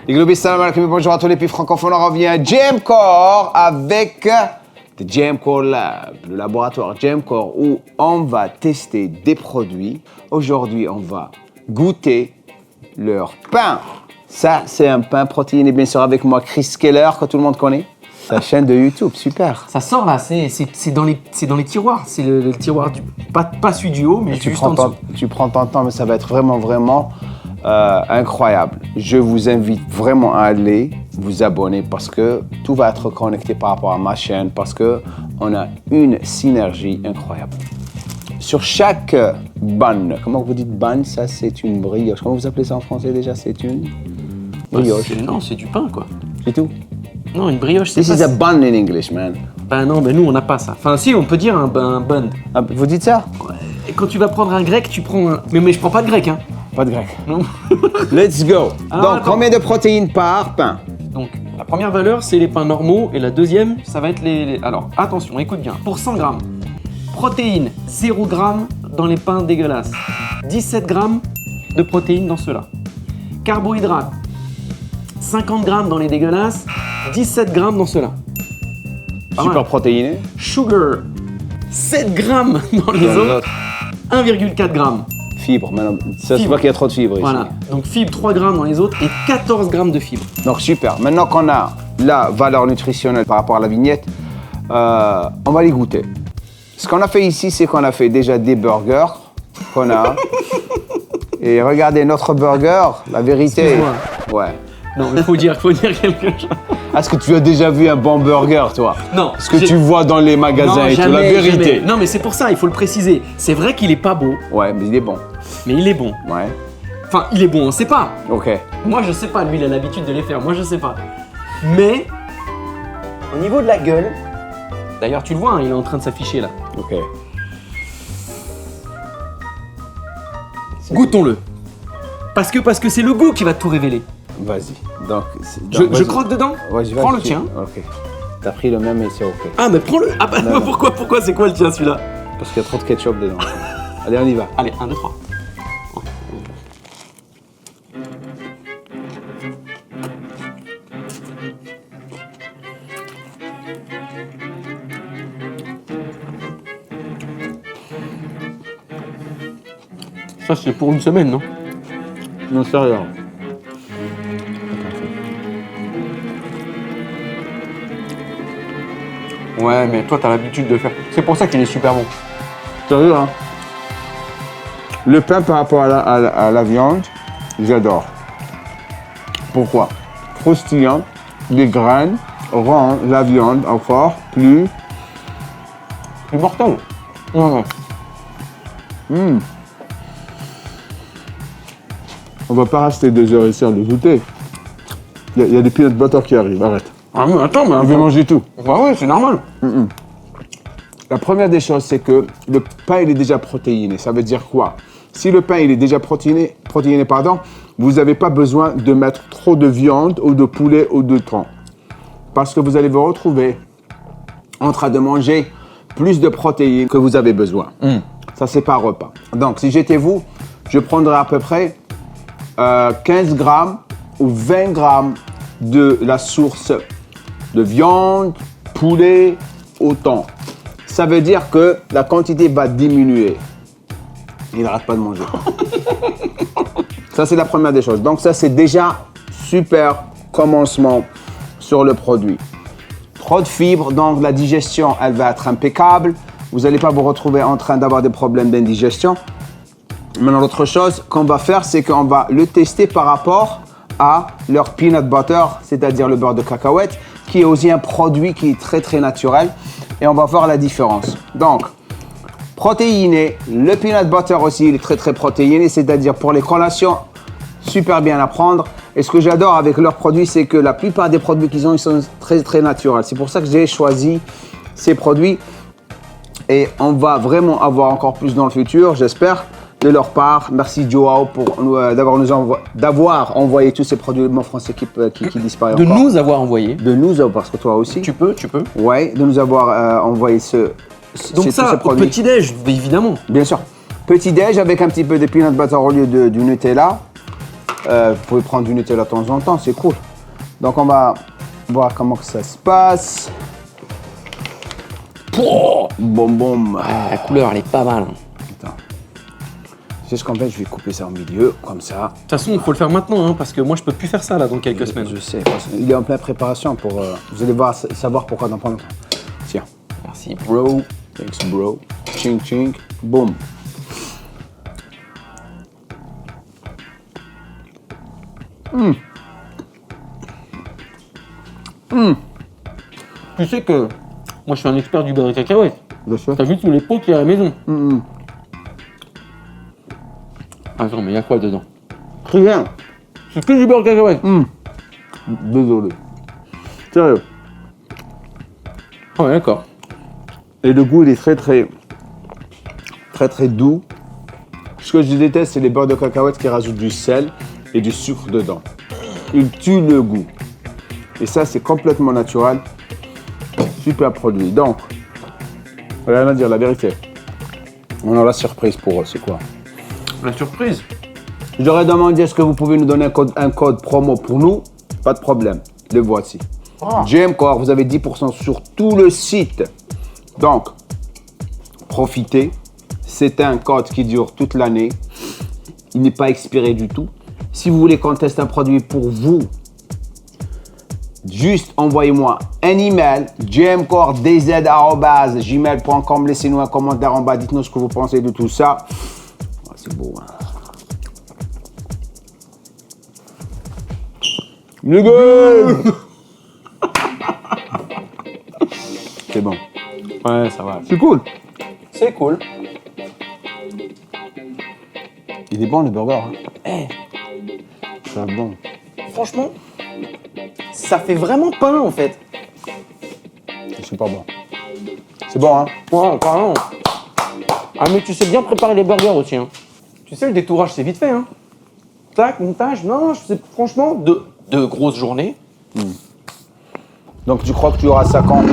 Les Globis, salam alaikum, bonjour à tous les pays francophones. On revient Jamcore avec The Jamcore Lab, le laboratoire Jamcore où on va tester des produits. Aujourd'hui, on va goûter leur pain. Ça, c'est un pain protéiné, bien sûr, avec moi, Chris Keller, que tout le monde connaît. Sa chaîne de YouTube, super. Ça sort là, c'est dans les tiroirs. C'est le tiroir du pas celui du haut, mais juste en dessous. Tu prends ton temps, mais ça va être vraiment incroyable. Je vous invite vraiment à aller vous abonner parce que tout va être connecté par rapport à ma chaîne parce que on a une synergie incroyable. Sur chaque bun, comment vous dites bun? Ça, c'est une brioche. Comment vous appelez ça en français déjà? C'est une brioche. Non, c'est du pain quoi. C'est tout? Non, une brioche, c'est This is a bun in English, man. Ben non, nous on n'a pas ça. Enfin si, on peut dire un bun. Ah, vous dites ça? Et quand tu vas prendre un grec, tu prends un... Mais je prends pas de grec, hein. Pas de grec. Non. Let's go. Ah, donc, attends. combien de protéines par pain? Donc, la première valeur, c'est les pains normaux. Et la deuxième, ça va être les... Alors, attention, écoute bien. Pour 100 grammes, protéines, 0 g dans les pains dégueulasses. 17 grammes de protéines dans ceux-là. Carbohydrates, 50 grammes dans les dégueulasses, 17 grammes dans ceux-là. Pas Super mal. protéiné. Sugar, 7 grammes dans les autres, 1,4 grammes. Fibres, maintenant, ça se Fibres. voit qu'il y a trop de fibres ici. Voilà, donc fibres 3 grammes dans les autres et 14 grammes de fibres. Donc super. Maintenant qu'on a la valeur nutritionnelle par rapport à la vignette, on va les goûter. Ce qu'on a fait ici, c'est qu'on a fait déjà des burgers qu'on a. Et regardez notre burger, la vérité. Excuse-moi. Ouais. Non, mais faut dire quelque chose. Est-ce que tu as déjà vu un bon burger, toi? Non. Ce que j'ai- tu vois dans les magasins Non, et tout, la jamais, vérité. jamais. Non, mais c'est pour ça, il faut le préciser. C'est vrai qu'il est pas beau, Ouais, mais il est bon. mais il est bon. Ouais. Enfin, il est bon, on sait pas. Ok. Moi, je sais pas. Lui, il a l'habitude de les faire. Moi, je sais pas. Mais au niveau de la gueule, d'ailleurs, tu le vois, hein, il est en train de s'afficher là. Ok. Goûtons-le. Parce que c'est le goût qui va tout révéler. Vas-y. Donc, Je vas-y. croque dedans. Ouais, je vais Prends le acheter. tien. Ok. T'as pris le même et c'est ok. Ah, mais prends-le. Ah bah Non. pourquoi c'est quoi le tien celui-là? Parce qu'il y a trop de ketchup dedans. Allez, on y va. Allez, 1, 2, 3. Ça, c'est pour une semaine, non? Non, sérieux. Ouais, mais toi, t'as l'habitude de faire. C'est pour ça qu'il est super bon. Sérieux, hein? Le pain par rapport à la viande, j'adore. Pourquoi? Croustillant, les graines rendent la viande encore plus... C'est mortel. Ouais. On va pas rester 2 heures ici à le goûter. Il y a des peanut butter qui arrivent, arrête. Ah, mais attends, mais On veut manger tout. Bah ouais, c'est normal. La première des choses, c'est que le pain, il est déjà protéiné. Ça veut dire quoi? Si le pain, il est déjà protéiné, vous n'avez pas besoin de mettre trop de viande ou de poulet ou de thon. Parce que vous allez vous retrouver en train de manger plus de protéines que vous avez besoin. Ça, c'est par repas. Donc, si j'étais vous, je prendrais à peu près 15 grammes ou 20 grammes de la source de viande, poulet ou thon. Ça veut dire que la quantité va diminuer. Il n'arrête pas de manger. Ça, c'est la première des choses. Donc ça, c'est déjà super commencement sur le produit. Trop de fibres, donc la digestion, elle va être impeccable. Vous n'allez pas vous retrouver en train d'avoir des problèmes d'indigestion. Maintenant, l'autre chose qu'on va faire, c'est qu'on va le tester par rapport à leur peanut butter, c'est-à-dire le beurre de cacahuète, qui est aussi un produit qui est très naturel. Et on va voir la différence. Donc, protéiné, le peanut butter aussi, il est très protéiné, c'est-à-dire pour les collations, super bien à prendre. Et ce que j'adore avec leurs produits, c'est que la plupart des produits qu'ils ont, ils sont très naturels. C'est pour ça que j'ai choisi ces produits. Et on va vraiment avoir encore plus dans le futur, j'espère, de leur part. Merci Joao pour d'avoir envoyé tous ces produits français qui disparaissent De encore. nous avoir envoyé. De nous, parce que toi aussi. Tu peux. Ouais, de nous avoir envoyé Donc tous ça, ces au produits. petit-déj, évidemment. Bien sûr. Petit déj avec un petit peu de peanut butter au lieu du Nutella. Vous pouvez prendre du Nutella de temps en temps, c'est cool. Donc on va voir comment que ça se passe. Boum boum. La couleur, elle est pas mal. Attends. C'est ce qu'on fait, je vais couper ça en milieu, comme ça. De toute façon, il faut le faire maintenant, hein, parce que moi, je peux plus faire ça là dans quelques semaines. Je sais, il est en pleine préparation pour... vous allez voir, savoir pourquoi dans pas longtemps. Tiens. Merci, bro. Thanks, bro. Ching, ching. Boum. Tu sais que moi, je suis un expert du beurre de cacahuète. Bien sûr. T'as vu tous les pots qu'il y a à la maison? Attends, mais il y a quoi dedans? Rien. C'est que du beurre de cacahuète. Désolé. Sérieux. Ouais, d'accord. Et le goût, il est très doux. Ce que je déteste, c'est les beurres de cacahuètes qui rajoutent du sel et du sucre dedans. Ils tuent le goût. Et ça, c'est complètement naturel. Super produit. Donc, rien à dire, la vérité. On a la surprise pour eux, c'est quoi? La surprise. J'aurais demandé est-ce que vous pouvez nous donner un code promo pour nous? Pas de problème. Le voici. GMCore, vous avez 10% sur tout le site. Donc, profitez. C'est un code qui dure toute l'année. Il n'est pas expiré du tout. Si vous voulez qu'on teste un produit pour vous, juste envoyez-moi un email, gmcore@gmail.com. Laissez-nous un commentaire en bas. Dites-nous ce que vous pensez de tout ça. Oh, c'est beau, hein? Le gars! C'est bon. Ouais, ça va. C'est cool. C'est cool. Il est bon le burger. Hein. Eh, C'est bon. franchement, ça fait vraiment pain en fait. C'est super bon. C'est bon, hein? Ouais, carrément. Ah, mais tu sais bien préparer les burgers aussi, hein. Tu sais, le détourage, c'est vite fait, hein. Tac, montage, non, franchement, deux grosses journées. Donc tu crois que tu auras ça quand?